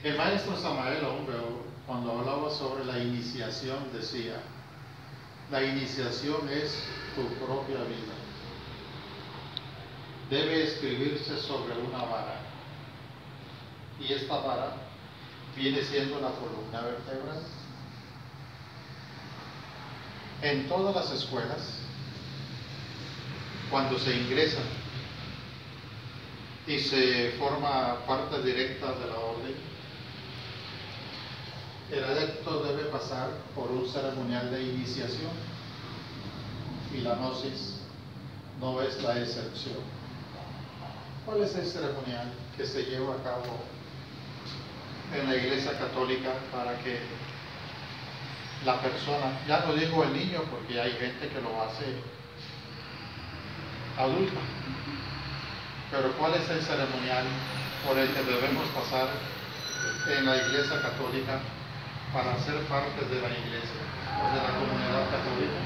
El maestro Samael Aún, cuando hablaba sobre la iniciación, decía, la iniciación es tu propia vida. Debe escribirse sobre una vara. Y esta vara viene siendo la columna vertebral. En todas las escuelas, cuando se ingresa y se forma parte directa de la orden, el adepto debe pasar por un ceremonial de iniciación y la gnosis no es la excepción. ¿Cuál es el ceremonial que se lleva a cabo en la Iglesia Católica para que la persona, ya no digo el niño porque hay gente que lo hace adulta, pero cuál es el ceremonial por el que debemos pasar en la Iglesia Católica para ser parte de la Iglesia o de la comunidad católica?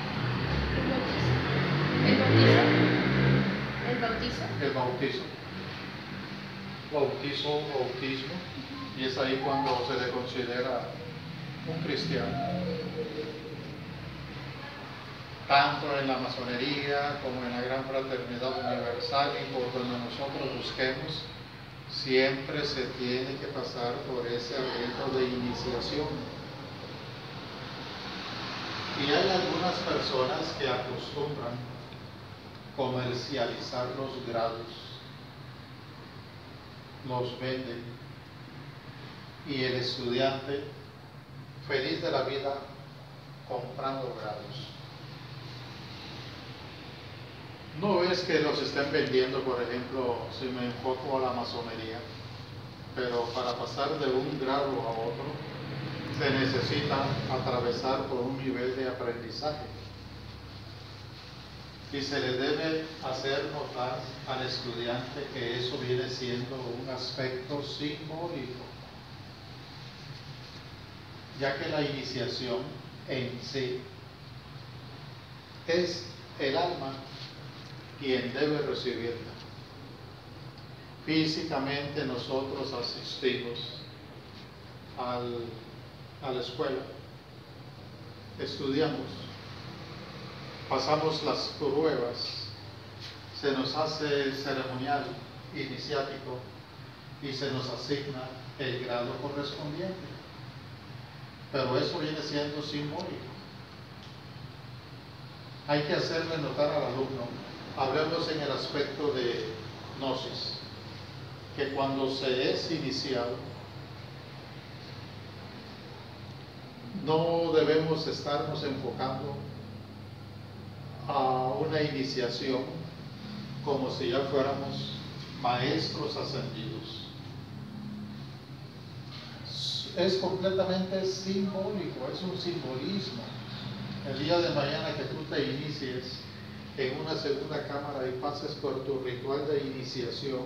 El bautizo. Bautismo, y es ahí cuando se le considera un cristiano. Tanto en la masonería como en la Gran Fraternidad Universal y por donde nosotros busquemos, siempre se tiene que pasar por ese rito de iniciación. Y hay algunas personas que acostumbran comercializar los grados, los venden, y el estudiante feliz de la vida comprando grados. No es que los estén vendiendo, por ejemplo, si me enfoco a la masonería, pero para pasar de un grado a otro se necesita atravesar por un nivel de aprendizaje y se le debe hacer notar al estudiante que eso viene siendo un aspecto simbólico, ya que la iniciación en sí es el alma quien debe recibirla. Físicamente nosotros asistimos a la escuela, estudiamos, pasamos las pruebas, se nos hace el ceremonial iniciático y se nos asigna el grado correspondiente. Pero eso viene siendo simbólico. Hay que hacerle notar al alumno, hablemos en el aspecto de gnosis, que cuando se es iniciado, no debemos estarnos enfocando a una iniciación como si ya fuéramos maestros ascendidos. Es completamente simbólico, es un simbolismo. El día de mañana que tú te inicies en una segunda cámara y pases por tu ritual de iniciación,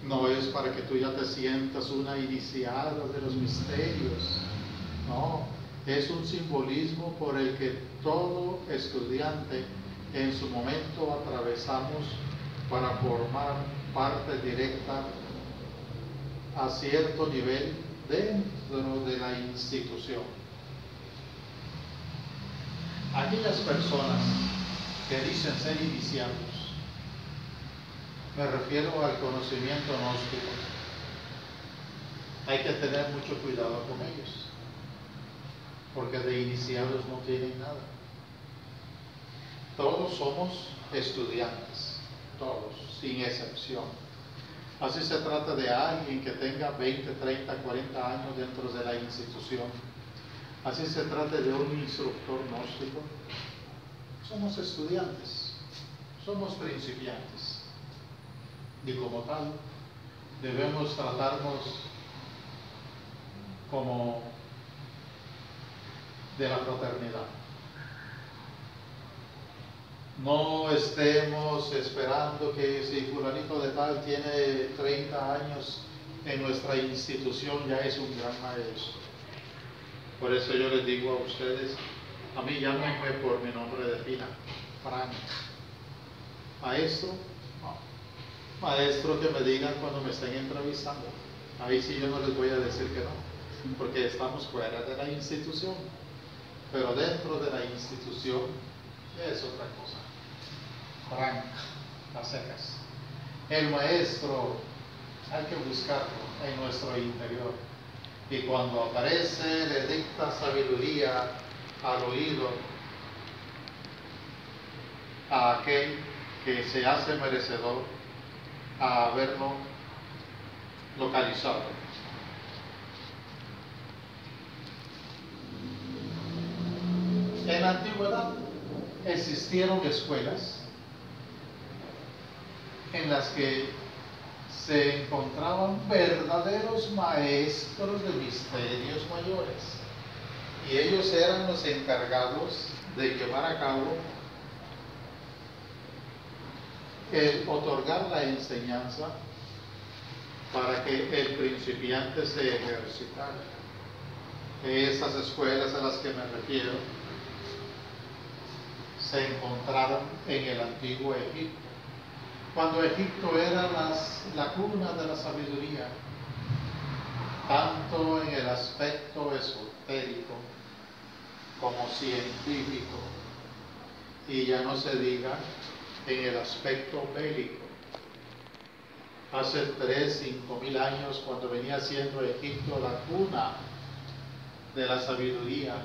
no es para que tú ya te sientas una iniciada de los misterios, no, es un simbolismo por el que todo estudiante en su momento atravesamos para formar parte directa a cierto nivel dentro de la institución. Aquellas personas que dicen ser iniciados, me refiero al conocimiento gnóstico, hay que tener mucho cuidado con ellos, porque de iniciados no tienen nada. Todos somos estudiantes, todos, sin excepción. Así se trata de alguien que tenga 20, 30, 40 años dentro de la institución. Así se trata de un instructor gnóstico. Somos estudiantes, somos principiantes. Y como tal, debemos tratarnos como de la fraternidad. No estemos esperando que si fulanito de tal tiene 30 años en nuestra institución ya es un gran maestro. Por eso yo les digo a ustedes, a mí llámenme por mi nombre de pila, Frank. Maestro, no. Maestro que me digan cuando me estén entrevistando. Ahí sí yo no les voy a decir que no, porque estamos fuera de la institución. Pero dentro de la institución es otra cosa. Franca, a secas. El maestro hay que buscarlo en nuestro interior. Y cuando aparece, le dicta sabiduría al oído a aquel que se hace merecedor a haberlo localizado. En la antigüedad existieron escuelas en las que se encontraban verdaderos maestros de misterios mayores, y ellos eran los encargados de llevar a cabo el otorgar la enseñanza para que el principiante se ejercitara. Esas escuelas a las que me refiero se encontraron en el antiguo Egipto, cuando Egipto era la cuna de la sabiduría, tanto en el aspecto esotérico como científico, y ya no se diga en el aspecto bélico. Hace 3.000-5.000 años, cuando venía siendo Egipto la cuna de la sabiduría,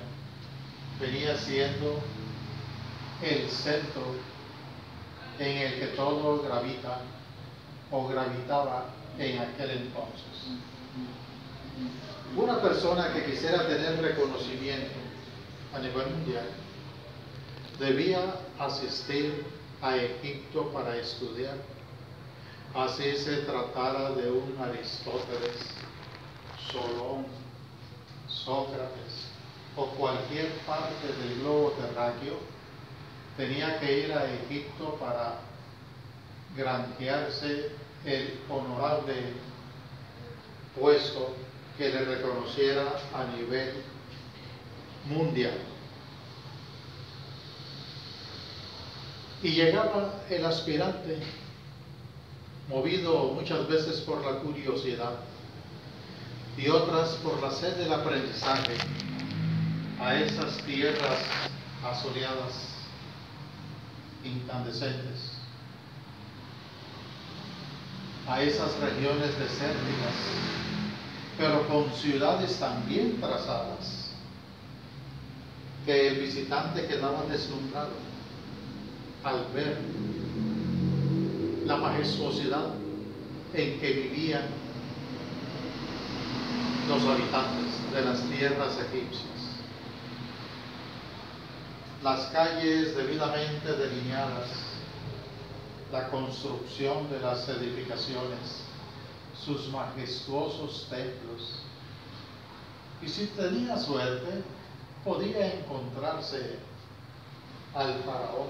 venía siendo el centro en el que todo gravita o gravitaba en aquel entonces. Una persona que quisiera tener reconocimiento a nivel mundial debía asistir a Egipto para estudiar, así se tratara de un Aristóteles, Solón, Sócrates o cualquier parte del globo terráqueo. Tenía que ir a Egipto para granjearse el honorable puesto que le reconociera a nivel mundial. Y llegaba el aspirante, movido muchas veces por la curiosidad y otras por la sed del aprendizaje, a esas tierras asoleadas, incandescentes, a esas regiones desérticas, pero con ciudades también trazadas, que el visitante quedaba deslumbrado al ver la majestuosidad en que vivían los habitantes de las tierras egipcias. Las calles debidamente delineadas, la construcción de las edificaciones, sus majestuosos templos. Y si tenía suerte, podía encontrarse al faraón,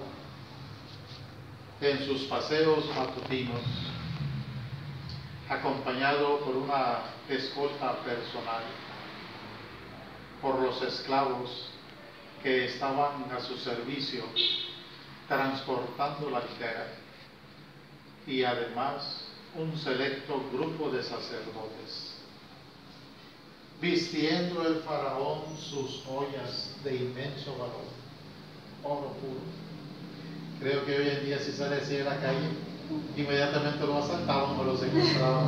que en sus paseos matutinos, acompañado por una escolta personal, por los esclavos que estaban a su servicio, transportando la litera, y además un selecto grupo de sacerdotes, vistiendo el faraón sus joyas de inmenso valor, oro puro. Creo que hoy en día, si sale así en la calle, inmediatamente lo asaltaban o lo secuestraban.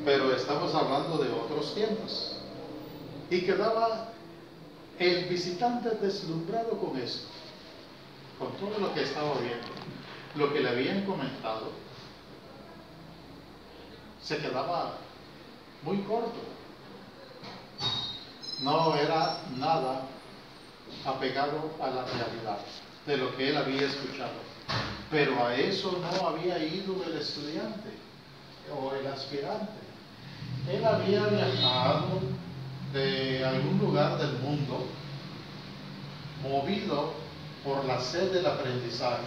Pero estamos hablando de otros tiempos. Y quedaba el visitante deslumbrado con esto, con todo lo que estaba viendo, lo que le habían comentado. Se quedaba muy corto. No era nada apegado a la realidad de lo que él había escuchado. Pero a eso no había ido el estudiante o el aspirante. Él había viajado de algún lugar del mundo, movido por la sed del aprendizaje,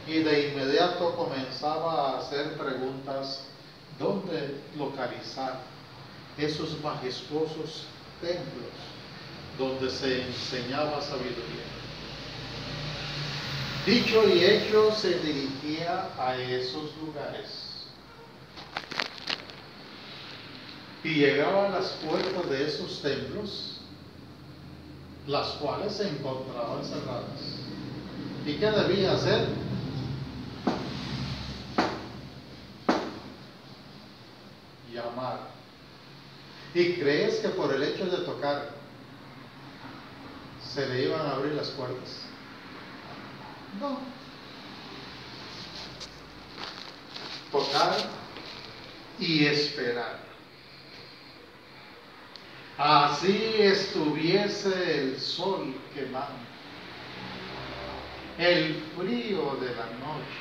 y de inmediato comenzaba a hacer preguntas: ¿dónde localizar esos majestuosos templos donde se enseñaba sabiduría? Dicho y hecho, se dirigía a esos lugares. Y llegaba a las puertas de esos templos, las cuales se encontraban cerradas. ¿Y qué debía hacer? Llamar. ¿Y crees que por el hecho de tocar se le iban a abrir las puertas? No. Tocar y esperar. Así estuviese el sol quemando, el frío de la noche.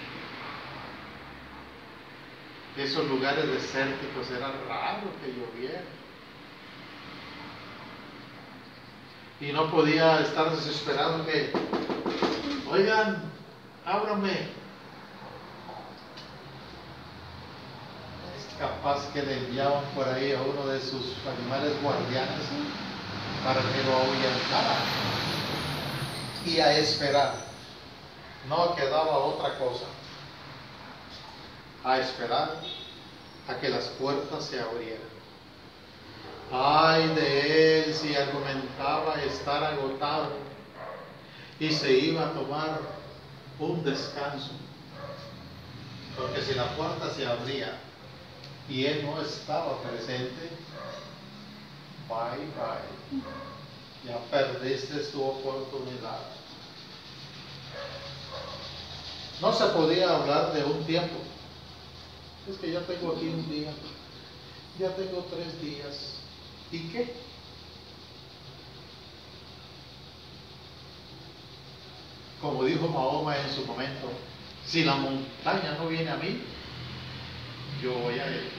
Esos lugares desérticos era raro que lloviera. Y no podía estar desesperado que, oigan, ábrame. Es capaz que le enviaban por ahí a uno de sus animales guardianes para que lo ahuyentara. Y a esperar. No quedaba otra cosa. A esperar a que las puertas se abrieran. Ay de él si argumentaba estar agotado y se iba a tomar un descanso, porque si la puerta se abría y él no estaba presente, bye bye, ya perdiste tu oportunidad. No se podía hablar de un tiempo. Es que ya tengo aquí un día, ya tengo 3 días. ¿Y qué? Como dijo Mahoma en su momento, si la montaña no viene a mí, yo voy a él.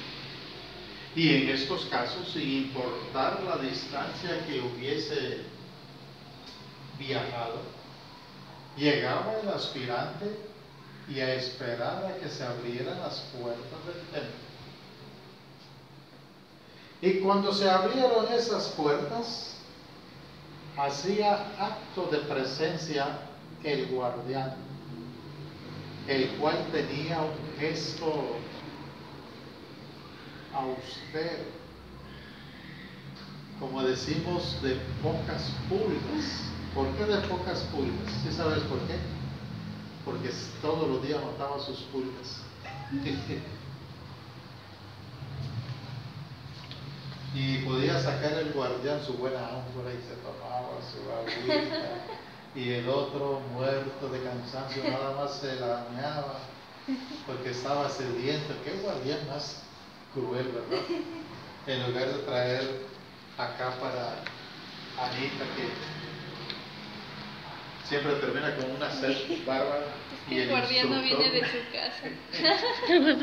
Y en estos casos, sin importar la distancia que hubiese viajado, llegaba el aspirante y a esperar a que se abrieran las puertas del templo. Y cuando se abrieron esas puertas, hacía acto de presencia el guardián, el cual tenía un gesto austero, como decimos, de pocas pulgas. ¿Por qué de pocas pulgas? ¿Sí sabes por qué? Porque todos los días mataba sus pulgas. Y podía sacar el guardián su buena ánfora y se tomaba su agüita. Y el otro, muerto de cansancio, nada más se lameaba porque estaba sediento. Qué guardián más cruel, ¿verdad? En lugar de traer acá para Anita, que siempre termina con una sed bárbara. Y el guardián no viene de su casa.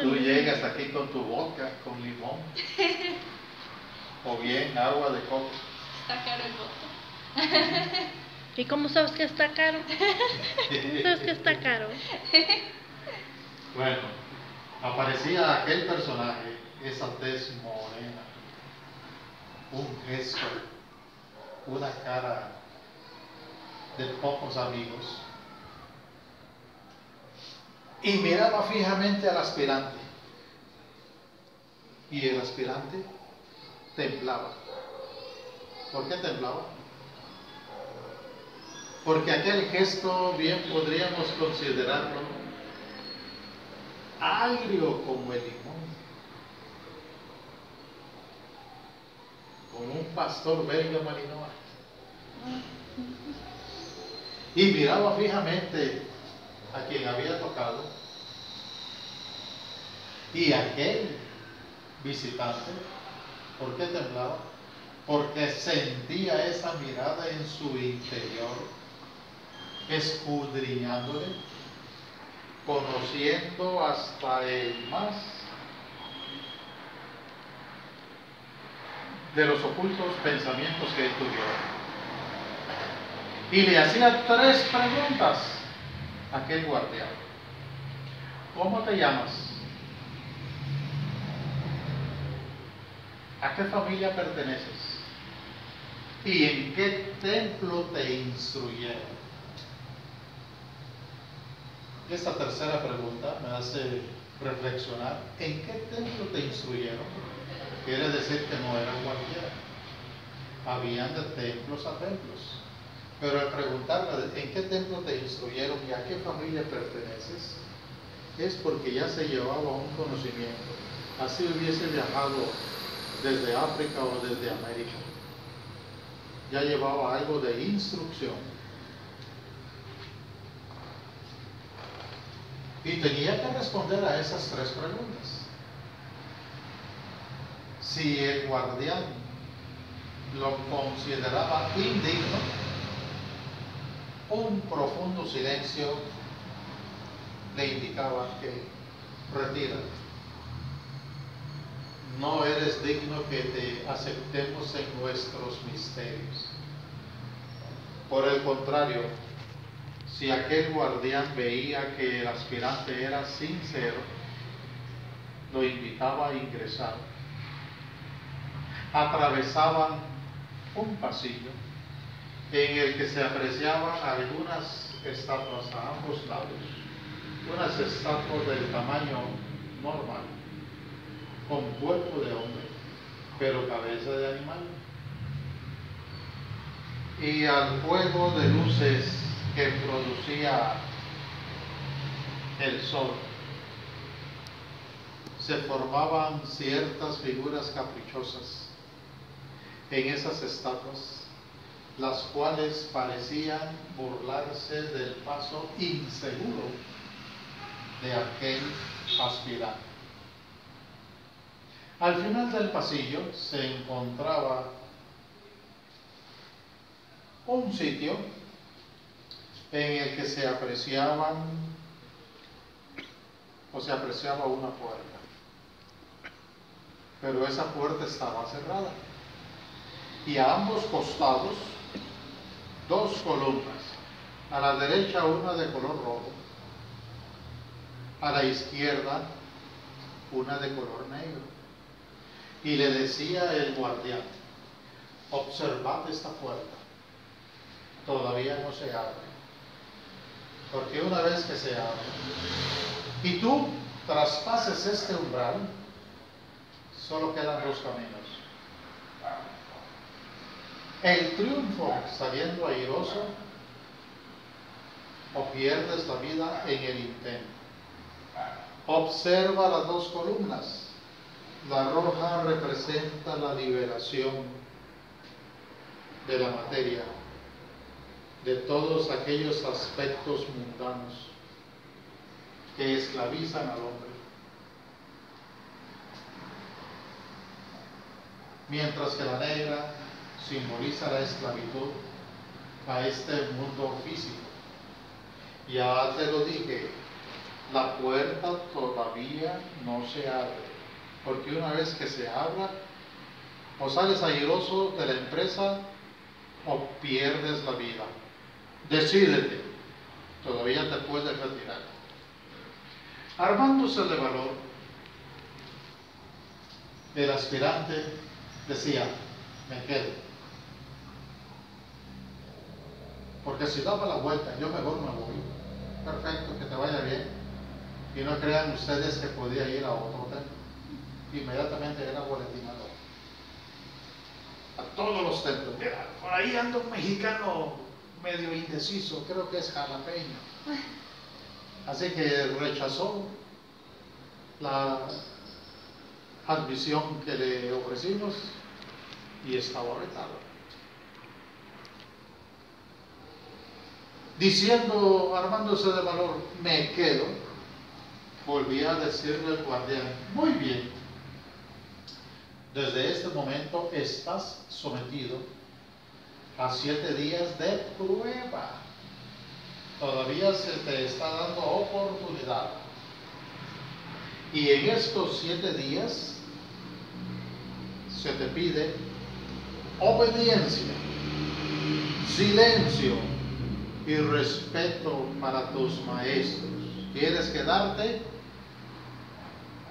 Tú llegas aquí con tu boca, con limón. O bien agua de coco. Está caro el voto. ¿Y cómo sabes que está caro? ¿Sabes que está caro? Bueno, aparecía aquel personaje, esa tez morena, un gesto, una cara de pocos amigos, y miraba fijamente al aspirante. Y el aspirante temblaba. ¿Por qué temblaba? Porque aquel gesto bien podríamos considerarlo agrio como el limón, como un pastor belga malinois. Y miraba fijamente a quien había tocado, y aquel visitante, ¿por qué temblaba? Porque sentía esa mirada en su interior, escudriñándole, conociendo hasta el más de los ocultos pensamientos que él tuviera. Y le hacía 3 preguntas a aquel guardián. ¿Cómo te llamas? ¿A qué familia perteneces? ¿Y en qué templo te instruyeron? Esta tercera pregunta me hace reflexionar: ¿en qué templo te instruyeron? Quiere decir que no era cualquiera. Habían de templos a templos. Pero al preguntarle en qué templo te instruyeron y a qué familia perteneces, es porque ya se llevaba un conocimiento. Así hubiese viajado desde África o desde América. Ya llevaba algo de instrucción. Y tenía que responder a esas tres preguntas. Si el guardián lo consideraba indigno, un profundo silencio le indicaba que retírate. No eres digno que te aceptemos en nuestros misterios. Por el contrario, si aquel guardián veía que el aspirante era sincero, lo invitaba a ingresar. Atravesaban un pasillo en el que se apreciaban algunas estatuas a ambos lados, unas estatuas del tamaño normal, con cuerpo de hombre, pero cabeza de animal. Y al juego de luces que producía el sol, se formaban ciertas figuras caprichosas en esas estatuas, las cuales parecían burlarse del paso inseguro de aquel aspirante. Al final del pasillo se encontraba un sitio en el que se apreciaba una puerta, pero esa puerta estaba cerrada, y a ambos costados dos columnas, a la derecha una de color rojo, a la izquierda una de color negro. Y le decía el guardián: observad esta puerta, todavía no se abre, porque una vez que se abre y tú traspases este umbral, solo quedan dos caminos: el triunfo saliendo airoso, o pierdes la vida en el intento. Observa las dos columnas. La roja representa la liberación de la materia, de todos aquellos aspectos mundanos que esclavizan al hombre, mientras que la negra simboliza la esclavitud a este mundo físico. Ya te lo dije, la puerta todavía no se abre, porque una vez que se abra, o sales airoso de la empresa o pierdes la vida. Decídete, todavía te puedes retirar. Armándose de valor, el aspirante decía: me quedo, porque si daba la vuelta, yo mejor me voy. Perfecto, que te vaya bien. Y no crean ustedes que podía ir a otro templo. Inmediatamente era boletinado a todos los templos. Mira, por ahí anda un mexicano medio indeciso, creo que es jalapeño. Así que rechazó la admisión que le ofrecimos y estaba vetado. Diciendo, armándose de valor, me quedo, volvía a decirle al guardián: muy bien, desde este momento estás sometido a 7 días de prueba. Todavía se te está dando oportunidad. Y en estos 7 días se te pide obediencia, silencio y respeto para tus maestros. ¿Quieres quedarte?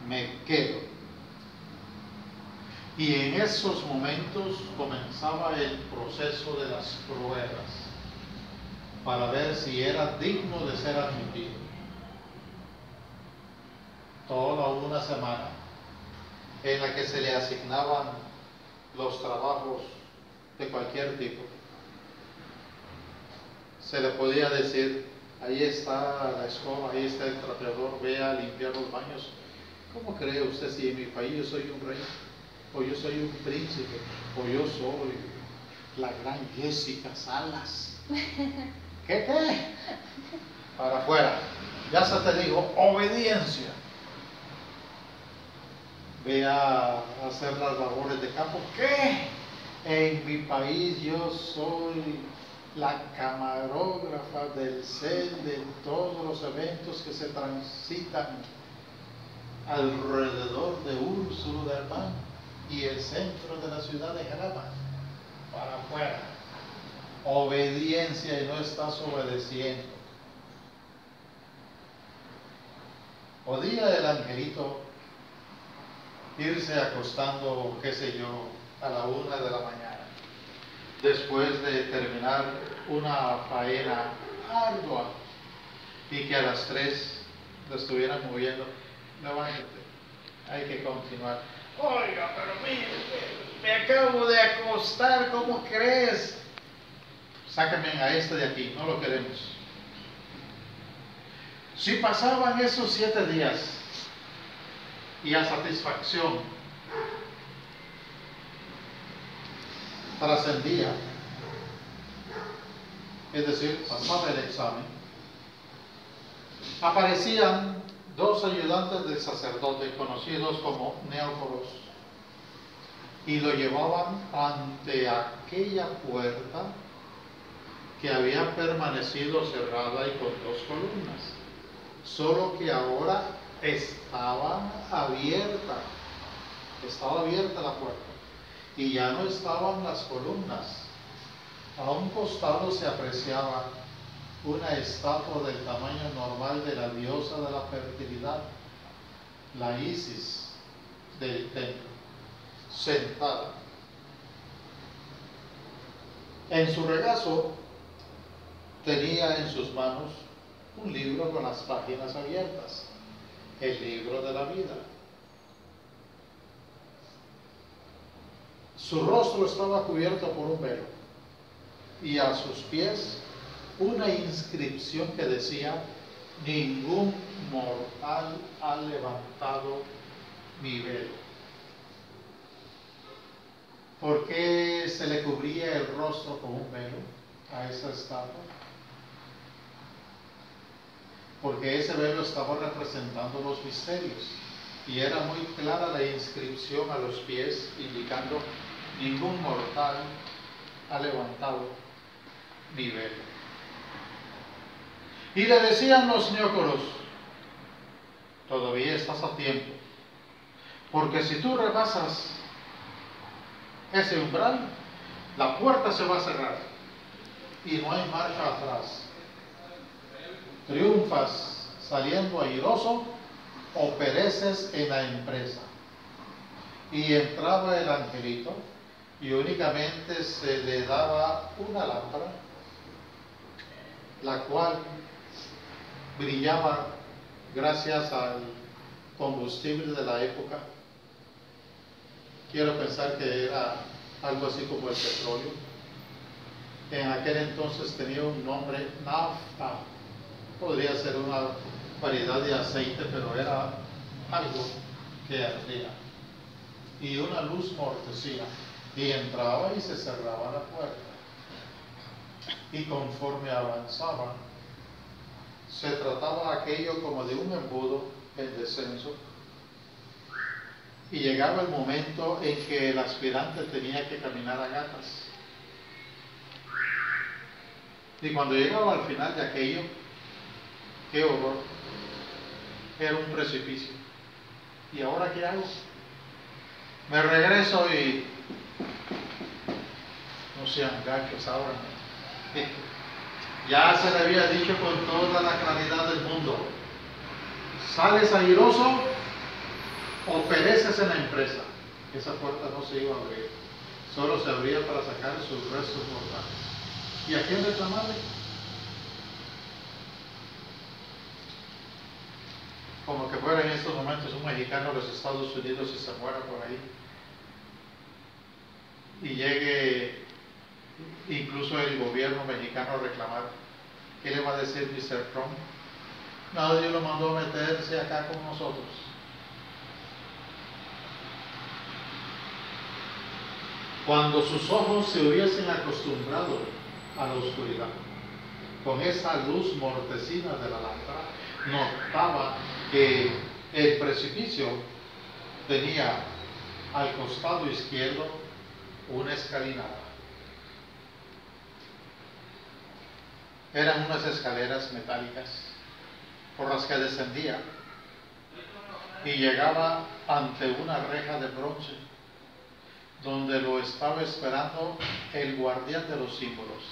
Me quedo. Y en esos momentos comenzaba el proceso de las pruebas para ver si era digno de ser admitido. toda una semana en la que se le asignaban los trabajos de cualquier tipo. Se le podía decir, ahí está la escoba, ahí está el trapeador, ve a limpiar los baños. ¿Cómo cree usted si en mi país yo soy un rey? O yo soy un príncipe, o yo soy la gran Jessica Salas. ¿Qué? Para afuera. Ya se te digo, obediencia. Ve a hacer las labores de campo. ¿Qué? En mi país yo soy la camarógrafa del CEL de todos los eventos que se transitan alrededor de Úrsulo del Mar y el centro de la ciudad de Jarama. Para afuera. Obediencia y no estás obedeciendo. Podía el angelito irse acostando, qué sé yo, a la 1 de la mañana, después de terminar una faena ardua, y que a las 3 lo estuvieran moviendo. Levántate, hay que continuar. Oiga, pero mire, me acabo de acostar, ¿cómo crees? Sácame a este de aquí, no lo queremos. Si pasaban esos 7 días y a satisfacción trascendía, es decir, pasaba el examen, aparecían 2 ayudantes del sacerdote conocidos como neóforos y lo llevaban ante aquella puerta que había permanecido cerrada y con 2 columnas, solo que ahora estaba abierta la puerta y ya no estaban las columnas. A un costado se apreciaba una estatua del tamaño normal de la diosa de la fertilidad, la Isis del templo, sentada. En su regazo tenía en sus manos un libro con las páginas abiertas, el libro de la vida. Su rostro estaba cubierto por un velo y a sus pies una inscripción que decía: ningún mortal ha levantado mi velo. ¿Por qué se le cubría el rostro con un velo a esa estatua? Porque ese velo estaba representando los misterios y era muy clara la inscripción a los pies indicando: ningún mortal ha levantado mi velo. Y le decían los neócoros: todavía estás a tiempo, porque si tú rebasas ese umbral, la puerta se va a cerrar y no hay marcha atrás. Triunfas saliendo airoso o pereces en la empresa. Y entraba el angelito y únicamente se le daba una lámpara, la cual brillaba gracias al combustible de la época. Quiero pensar que era algo así como el petróleo. En aquel entonces tenía un nombre, nafta. Podría ser una variedad de aceite, pero era algo que ardía. Y una luz mortecina. Y entraba y se cerraba la puerta. Y conforme avanzaban, se trataba aquello como de un embudo en descenso. Y llegaba el momento en que el aspirante tenía que caminar a gatas. Y cuando llegaba al final de aquello, ¡qué horror! Era un precipicio. ¿Y ahora qué hago? Me regreso y... no sean gachos ahora. Ya se le había dicho con toda la claridad del mundo: sales airoso o pereces en la empresa. Esa puerta no se iba a abrir, solo se abría para sacar sus restos mortales. ¿Y a quién reclamarle? como que fuera en estos momentos un mexicano de los Estados Unidos y se muera por ahí, y llegue incluso el gobierno mexicano a reclamar, ¿qué le va a decir Mr. Trump? No, Dios lo mandó a meterse acá con nosotros. Cuando sus ojos se hubiesen acostumbrado a la oscuridad, con esa luz mortecina de la lámpara, notaba que el precipicio tenía al costado izquierdo una escalinata. Eran unas escaleras metálicas por las que descendía y llegaba ante una reja de bronce donde lo estaba esperando el guardián de los símbolos,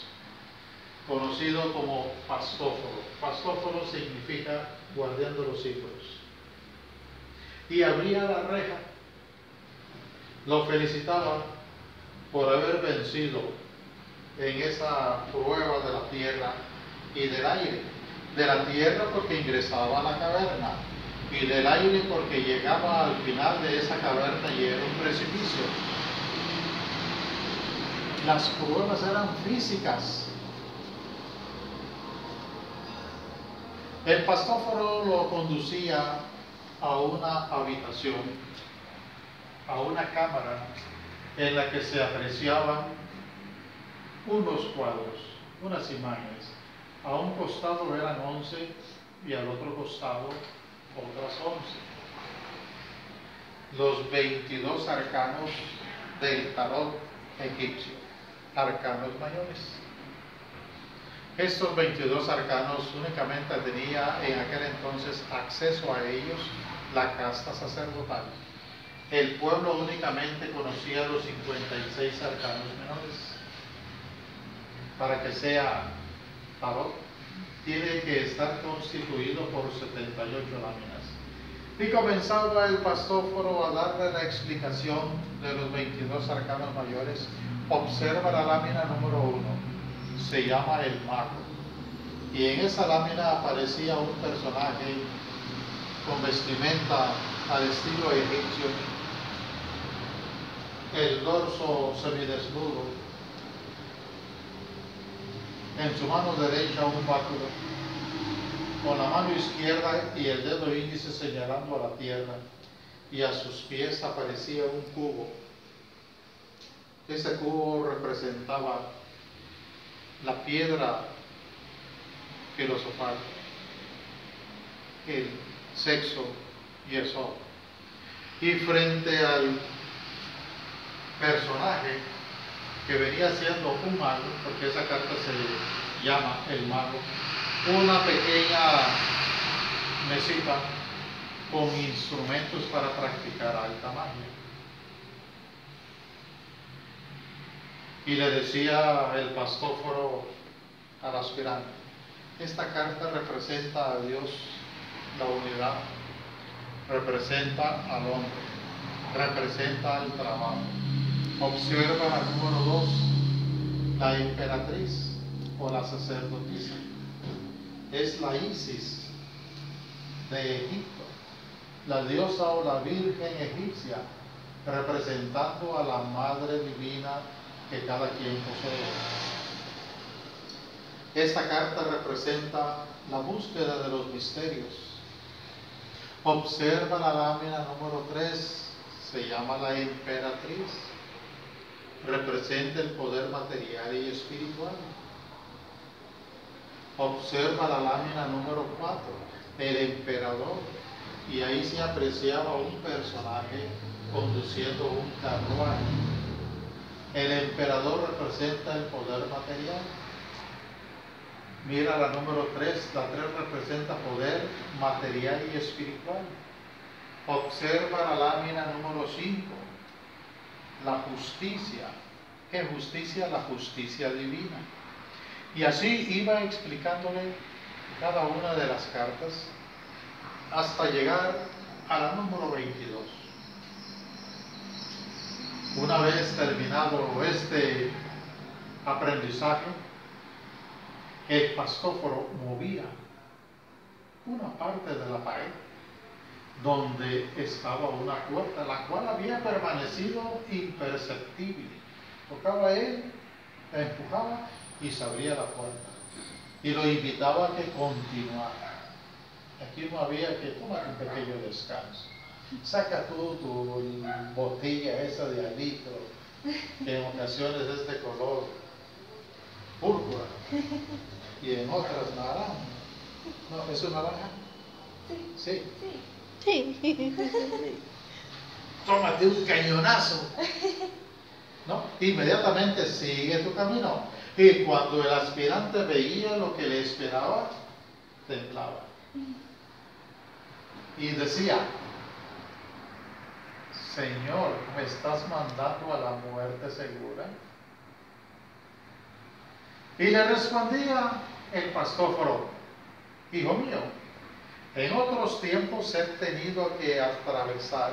conocido como Pastóforo. Pastóforo significa guardián de los símbolos. Y abría la reja. Lo felicitaba por haber vencido en esa prueba de la tierra y del aire. De la tierra porque ingresaba a la caverna, y del aire porque llegaba al final de esa caverna y era un precipicio. Las pruebas eran físicas. El Pastóforo lo conducía a una habitación, a una cámara en la que se apreciaban unos cuadros, unas imágenes. A un costado eran 11 y al otro costado otras 11. Los 22 arcanos del tarot egipcio, arcanos mayores. Estos 22 arcanos únicamente tenía en aquel entonces acceso a ellos la casta sacerdotal. El pueblo únicamente conocía los 56 arcanos menores. Para que sea tarot, tiene que estar constituido por 78 láminas. Y comenzaba el Pastóforo a darle la explicación de los 22 arcanos mayores. Observa la lámina número 1, se llama el mago. Y en esa lámina aparecía un personaje con vestimenta al estilo egipcio, el dorso semidesnudo, en su mano derecha un báculo, con la mano izquierda y el dedo índice señalando a la tierra, y a sus pies aparecía un cubo. Ese cubo representaba la piedra filosofal, el sexo y el sol. Y frente al personaje que venía siendo un mago, porque esa carta se llama el mago, una pequeña mesita con instrumentos para practicar alta magia. Y le decía el Pastóforo al aspirante, esta carta representa a Dios, la unidad, representa al hombre, representa al trabajo. Observa la número 2, la emperatriz o la sacerdotisa. Es la Isis de Egipto, la diosa o la virgen egipcia, representando a la madre divina que cada quien posee. Esta carta representa la búsqueda de los misterios. Observa la lámina número 3, se llama la emperatriz, representa el poder material y espiritual. Observa la lámina número 4, el emperador, y ahí se apreciaba un personaje conduciendo un carruaje. El emperador representa el poder material. Mira la número 3, la 3 representa poder material y espiritual. Observa la lámina número 5, la justicia. ¿Qué justicia? La justicia divina. Y así iba explicándole cada una de las cartas hasta llegar a la número 22. Una vez terminado este aprendizaje, el Pastóforo movía una parte de la pared donde estaba una puerta, la cual había permanecido imperceptible. Tocaba él, la empujaba y se abría la puerta. Y lo invitaba a que continuara. Aquí no había que tomar un pequeño descanso. Saca tú tu botella esa de al litro, que en ocasiones es de color púrpura y en otras naranja. ¿No? ¿Es una naranja? Sí. Sí. Tómate un cañonazo. ¿No? Inmediatamente sigue tu camino. Y cuando el aspirante veía lo que le esperaba, temblaba. Y decía: Señor, ¿me estás mandando a la muerte segura? Y le respondía el pastor Foro: hijo mío, en otros tiempos he tenido que atravesar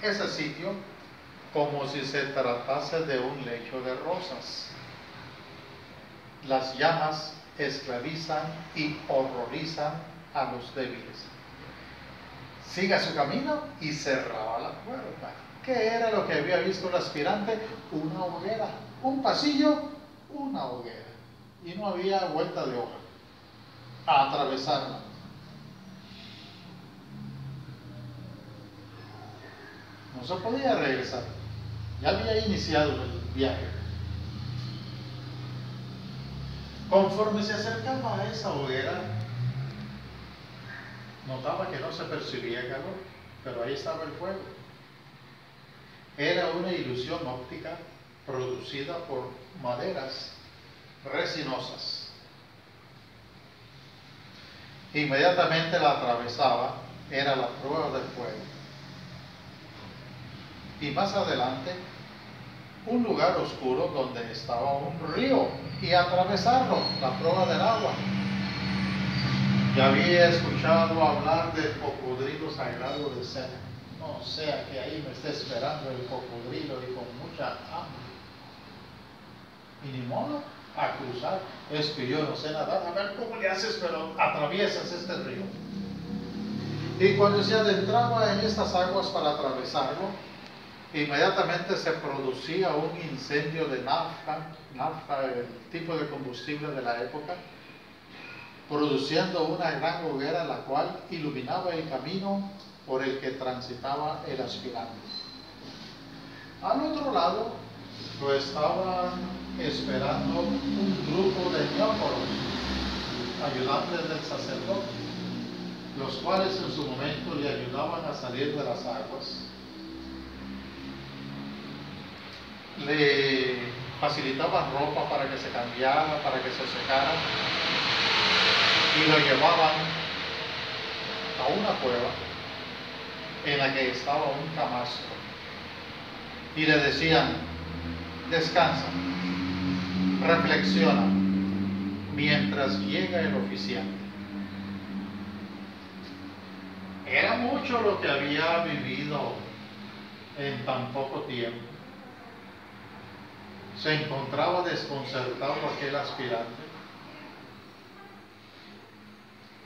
ese sitio como si se tratase de un lecho de rosas. Las llamas esclavizan y horrorizan a los débiles. Siga su camino y cerraba la puerta. ¿Qué era lo que había visto el aspirante? Una hoguera. Un pasillo, una hoguera. Y no había vuelta de hoja a atravesarla. No se podía regresar. Ya había iniciado el viaje. Conforme se acercaba a esa hoguera, notaba que no se percibía calor, pero ahí estaba el fuego. Era una ilusión óptica producida por maderas resinosas. Inmediatamente la atravesaba, era la prueba del fuego. Y más adelante, un lugar oscuro donde estaba un río, y atravesarlo, la prueba del agua. Ya había escuchado hablar del cocodrilo sagrado de Sena. No sea que ahí me esté esperando el cocodrilo y con mucha hambre. Y ni modo, a cruzar. Es que yo no sé nadar. A ver cómo le haces, pero atraviesas este río. Y cuando se adentraba en estas aguas para atravesarlo, inmediatamente se producía un incendio de nafta, el tipo de combustible de la época, produciendo una gran hoguera, la cual iluminaba el camino por el que transitaba el aspirante. Al otro lado lo estaban esperando un grupo de neóforos, ayudantes del sacerdote, los cuales en su momento le ayudaban a salir de las aguas. Le facilitaban ropa para que se cambiara, para que se secara, y lo llevaban a una cueva en la que estaba un camastro, y le decían: descansa, reflexiona, mientras llega el oficiante. Era mucho lo que había vivido en tan poco tiempo. Se encontraba desconcertado aquel aspirante.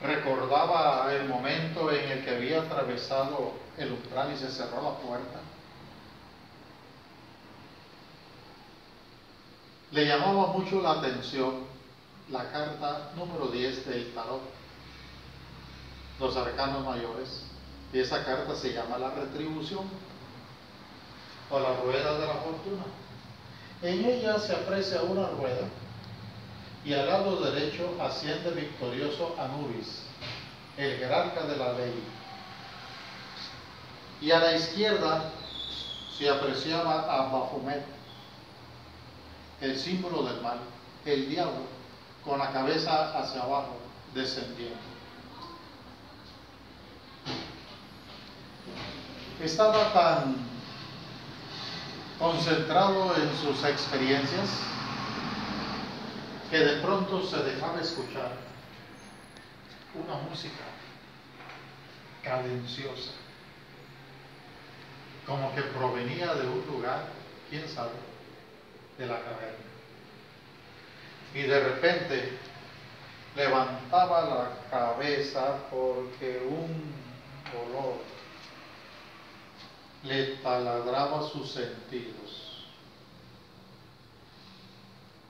Recordaba el momento en el que había atravesado el umbral y se cerró la puerta. Le llamaba mucho la atención la carta número 10 del tarot, los arcanos mayores, y esa carta se llama la retribución o la rueda de la fortuna. En ella se aprecia una rueda y al lado derecho asciende victorioso Anubis, el jerarca de la ley, y a la izquierda se apreciaba a Baphomet, el símbolo del mal, el diablo, con la cabeza hacia abajo, descendiendo. Estaba tan concentrado en sus experiencias que de pronto se dejaba escuchar una música cadenciosa, como que provenía de un lugar, quién sabe, de la caverna. Y de repente levantaba la cabeza porque un olor le taladraba sus sentidos.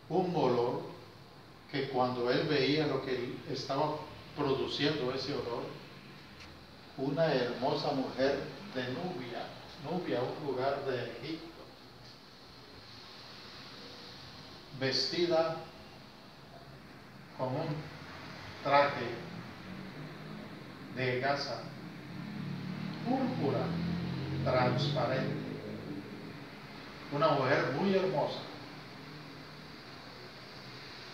Un olor que cuando él veía lo que estaba produciendo ese olor, una hermosa mujer de Nubia, un lugar de Egipto, vestida con un traje de gasa púrpura transparente, una mujer muy hermosa,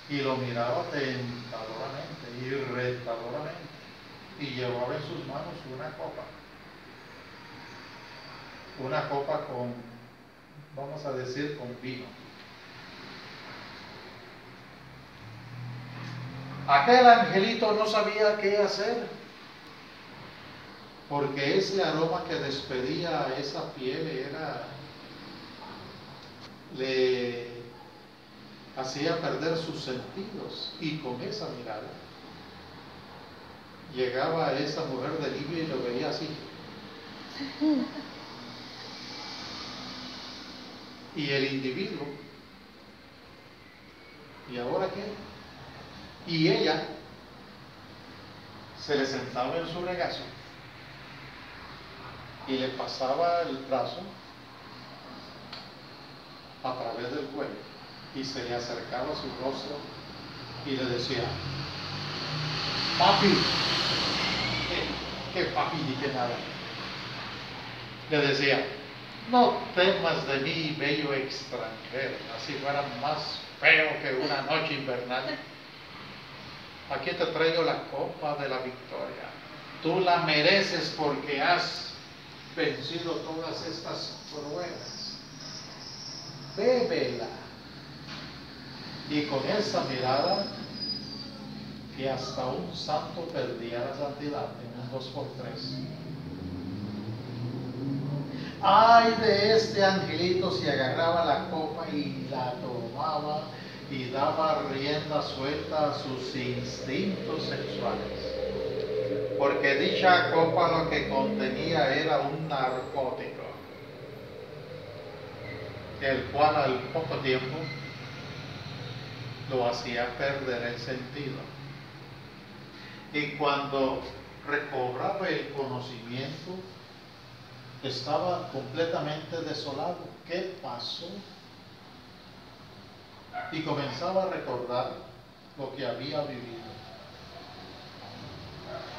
y lo miraba tentadoramente y retadoramente, y llevaba en sus manos una copa con, vamos a decir, con vino. Aquel angelito no sabía qué hacer, porque ese aroma que despedía esa piel le hacía perder sus sentidos, y con esa mirada llegaba a esa mujer de Libia y lo veía así. Y el individuo, ¿y ahora qué? Y ella se le sentaba en su regazo y le pasaba el brazo a través del cuello y se le acercaba a su rostro y le decía: papi, ¿qué papi ni qué nada? Le decía: no temas de mí, bello extranjero, así fuera más feo que una noche invernal. Aquí te traigo la copa de la victoria. Tú la mereces porque has vencido todas estas pruebas. Bébela. Y con esa mirada, que hasta un santo perdía la santidad en un 2x3. Ay de este angelito si agarraba la copa y la tomaba y daba rienda suelta a sus instintos sexuales, porque dicha copa lo que contenía era un narcótico, el cual al poco tiempo lo hacía perder el sentido, y cuando recobraba el conocimiento estaba completamente desolado. ¿Qué pasó? Y comenzaba a recordar lo que había vivido.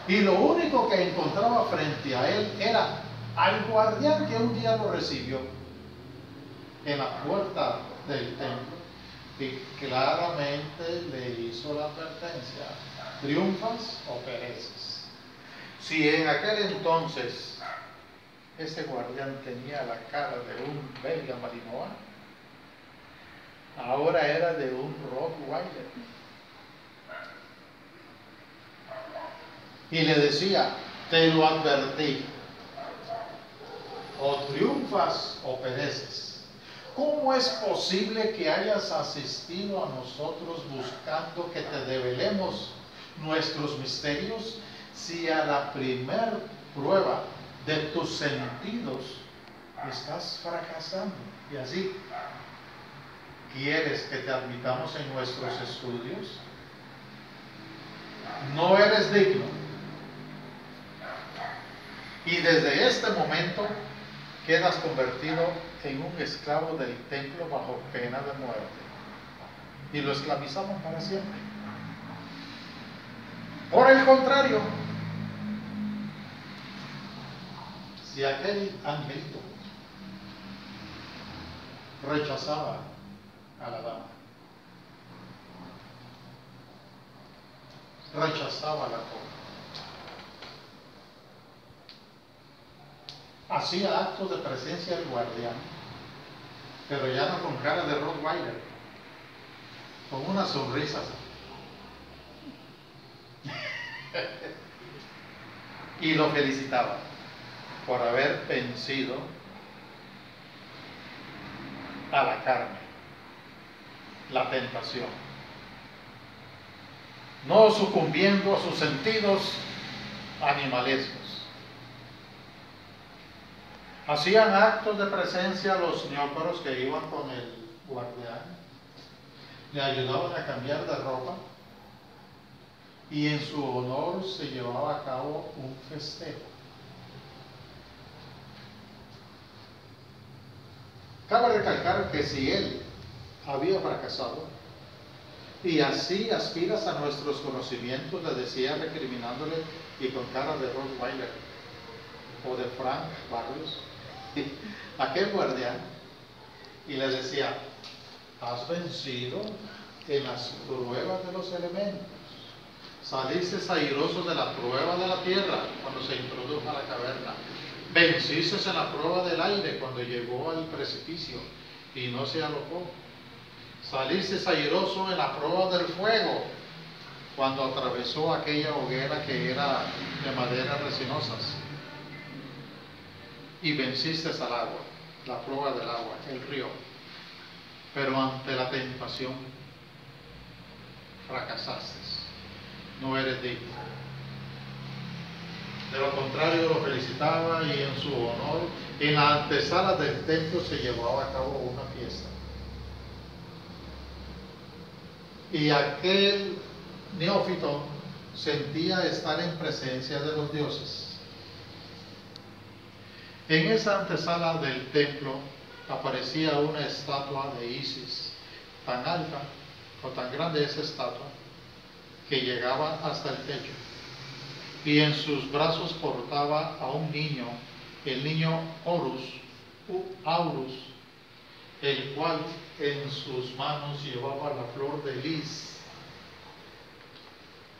Y lo único que encontraba frente a él era al guardián que un día lo recibió en la puerta del templo, y claramente le hizo la advertencia: ¿triunfas o pereces? Si en aquel entonces ese guardián tenía la cara de un belga malinois, ahora era de un Rottweiler. Y le decía: te lo advertí, o triunfas o pereces. ¿Cómo es posible que hayas asistido a nosotros buscando que te develemos nuestros misterios, si a la primer prueba de tus sentidos estás fracasando? Y así, ¿quieres que te admitamos en nuestros estudios? No eres digno. Y desde este momento quedas convertido en un esclavo del templo bajo pena de muerte. Y lo esclavizamos para siempre. Por el contrario, si aquel angelito rechazaba a la dama, rechazaba la copa, hacía actos de presencia del guardián, pero ya no con cara de Rottweiler, con una sonrisa y lo felicitaba por haber vencido a la carne, la tentación, no sucumbiendo a sus sentidos animalescos. Hacían actos de presencia los ñócaros que iban con el guardián, le ayudaban a cambiar de ropa y en su honor se llevaba a cabo un festejo. Cabe recalcar que si él había fracasado, y así aspiras a nuestros conocimientos, le decía recriminándole y con cara de Rottweiler o de Frank Barrios, aquel guardián, y le decía: has vencido en las pruebas de los elementos, saliste airoso de la prueba de la tierra cuando se introdujo a la caverna, venciste en la prueba del aire cuando llegó al precipicio y no se alojó, saliste airoso en la prueba del fuego cuando atravesó aquella hoguera que era de maderas resinosas, y venciste al agua, la prueba del agua, el río. Pero ante la tentación fracasaste, no eres digno. De lo contrario, lo felicitaba y en su honor, en la antesala del templo se llevaba a cabo una fiesta. Y aquel neófito sentía estar en presencia de los dioses. En esa antesala del templo aparecía una estatua de Isis, tan alta o tan grande esa estatua que llegaba hasta el techo, y en sus brazos portaba a un niño, el niño Horus, Aurus, el cual en sus manos llevaba la flor de lis,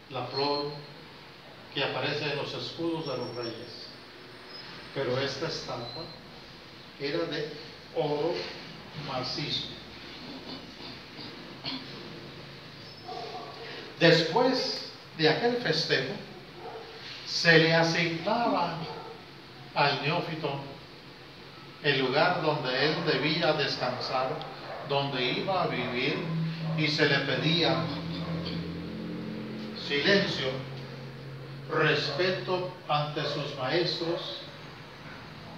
la flor que aparece en los escudos de los reyes. Pero esta estatua era de oro macizo. Después de aquel festejo, se le asignaba al neófito el lugar donde él debía descansar, donde iba a vivir, y se le pedía silencio, respeto ante sus maestros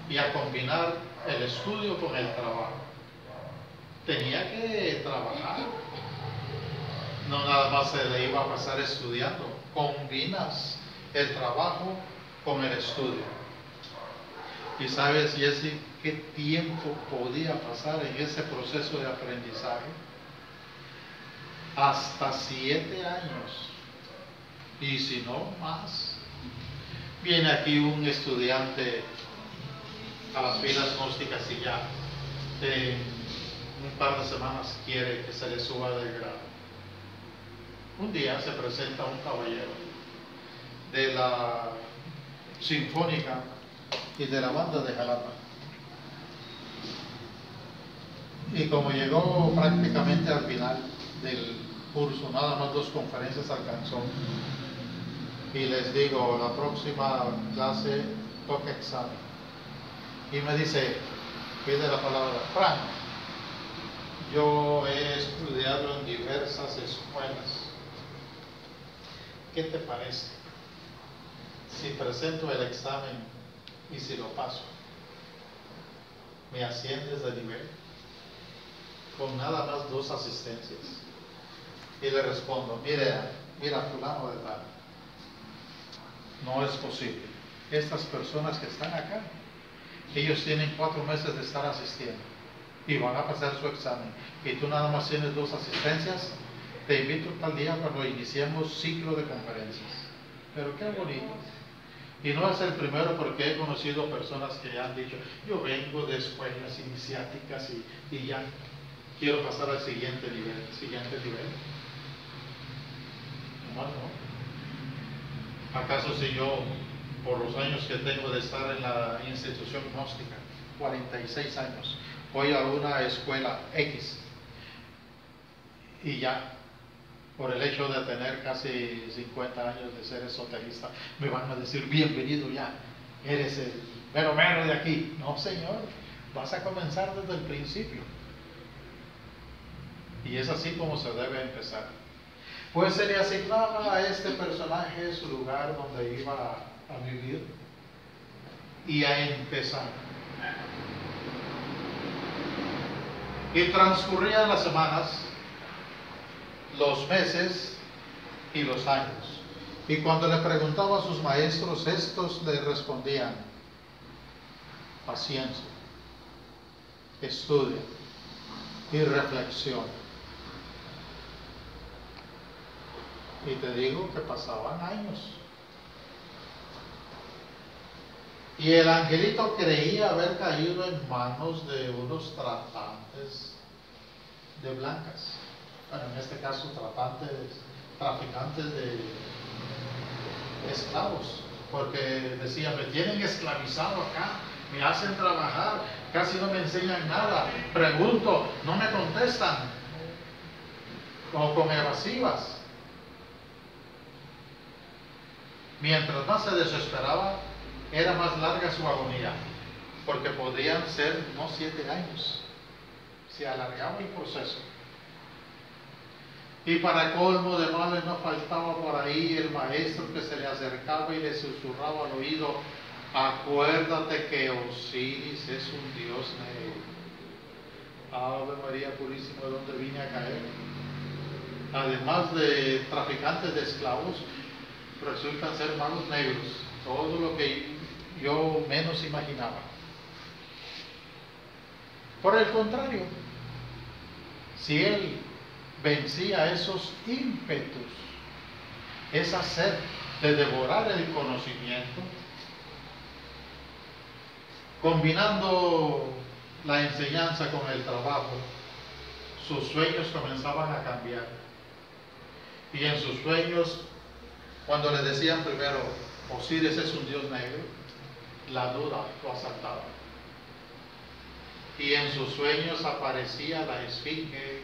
y a combinar el estudio con el trabajo. Tenía que trabajar, no nada más se le iba a pasar estudiando. Combinas el trabajo con el estudio. Y sabes, Jesse, qué tiempo podía pasar en ese proceso de aprendizaje. Hasta 7 años, y si no más. Viene aquí un estudiante a las filas gnósticas y ya en un par de semanas quiere que se le suba de grado. Un día se presenta un caballero de la Sinfónica y de la banda de Jalapa, y como llegó prácticamente al final del curso, nada más 2 conferencias alcanzó, y les digo, la próxima clase toca examen, y me dice, pide la palabra: Frank, yo he estudiado en diversas escuelas, ¿qué te parece si presento el examen y si lo paso, me asciendes de nivel? Con nada más 2 asistencias. Y le respondo: mira fulano de tal, no es posible. Estas personas que están acá, ellos tienen 4 meses de estar asistiendo y van a pasar su examen, y tú nada más tienes 2 asistencias. Te invito tal día cuando iniciemos ciclo de conferencias. Pero qué bonito. Y no es el primero, porque he conocido personas que han dicho: yo vengo de escuelas iniciáticas y ya quiero pasar al siguiente nivel. No. ¿Acaso si yo, por los años que tengo de estar en la institución gnóstica, 46 años, voy a una escuela X y ya, por el hecho de tener casi 50 años de ser esoterista, me van a decir: bienvenido ya, eres el mero mero de aquí? No, señor, vas a comenzar desde el principio. Y es así como se debe empezar. Pues se le asignaba a este personaje su lugar donde iba a vivir y a empezar. Y transcurrían las semanas, los meses y los años. Y cuando le preguntaba a sus maestros, estos le respondían: paciencia, estudia y reflexiona. Y te digo que pasaban años. Y el angelito creía haber caído en manos de unos tratantes de blancas. Bueno, en este caso traficantes de esclavos, porque decía: me tienen esclavizado acá, me hacen trabajar, casi no me enseñan nada, pregunto, no me contestan, o con evasivas. Mientras más se desesperaba, era más larga su agonía, porque podrían ser no 7 años, se alargaba el proceso. Y para colmo de males no faltaba por ahí el maestro que se le acercaba y le susurraba al oído: acuérdate que Osiris es un dios negro. Ave María Purísima, ¿de dónde vine a caer? Además de traficantes de esclavos, resultan ser magos negros, todo lo que yo menos imaginaba. Por el contrario, si él vencía esos ímpetus, esa sed de devorar el conocimiento, combinando la enseñanza con el trabajo, sus sueños comenzaban a cambiar. Y en sus sueños, cuando le decían primero: Osiris es un dios negro, la duda lo asaltaba. Y en sus sueños aparecía la esfinge,